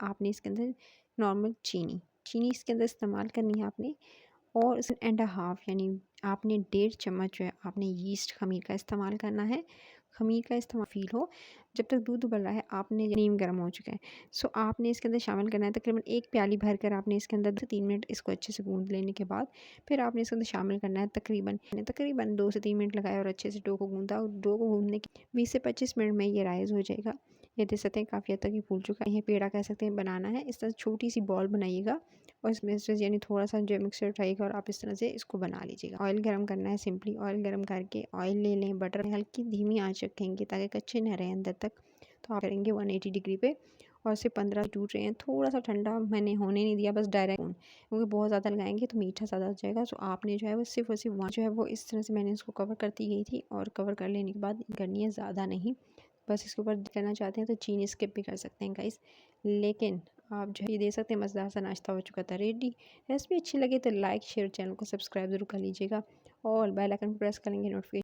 आपने इसके अंदर नॉर्मल चीनी इसके अंदर इस्तेमाल करनी है आपने, और 1.5 यानी आपने 1.5 चम्मच जो है आपने यीस्ट खमीर का इस्तेमाल करना है। खमीर का इस्तेमाल फ़ील हो, जब तक दूध उबल रहा है आपने नीम गर्म हो चुका है, सो आपने इसके अंदर शामिल करना है तकरीबन 1 प्याली भर कर आपने इसके अंदर 3 मिनट इसको अच्छे से गूँध लेने के बाद फिर आपने इसके अंदर शामिल करना है तकरीबन 2 से 3 मिनट लगाए और अच्छे से डो को गूँधा, और डो को गूँधने के 20 से 25 मिनट में ये राइज़ हो जाएगा। ये देख सकते हैं काफ़ी हद तक ये फूल चुका है। ये पेड़ा कह सकते हैं बनाना है, इस तरह छोटी सी बॉल बनाइएगा और इसमें से यानी थोड़ा-सा जो मिक्सचर उठाइएगा और आप इस तरह से इसको बना लीजिएगा। ऑयल गरम करना है, सिंपली ऑयल गरम करके ऑयल ले लें, बटर हल्की धीमी आँच रखेंगे ताकि कच्चे न रहें अंदर तक। तो आप करेंगे 180 डिग्री पे और सिर्फ 15 टूट रहे हैं। थोड़ा-सा ठंडा मैंने होने नहीं दिया, बस डायरेक्ट क्योंकि बहुत ज़्यादा लगाएँगे तो मीठा ज़्यादा हो जाएगा। सो आपने जो है वो सिर्फ और सिर्फ वहाँ जो है वो इस तरह से मैंने इसको कवर करती गई थी, और कवर कर लेने के बाद करनी है ज़्यादा नहीं। बस इसके ऊपर करना चाहते हैं तो चीनी स्किप भी कर सकते हैं गाइस, लेकिन आप जो है ये दे सकते हैं। मज़ेदार सा नाश्ता हो चुका था रेडी। रेसिपी अच्छी लगे तो लाइक शेयर, चैनल को सब्सक्राइब ज़रूर कर लीजिएगा और बेल आइकन प्रेस करेंगे नोटिफिकेशन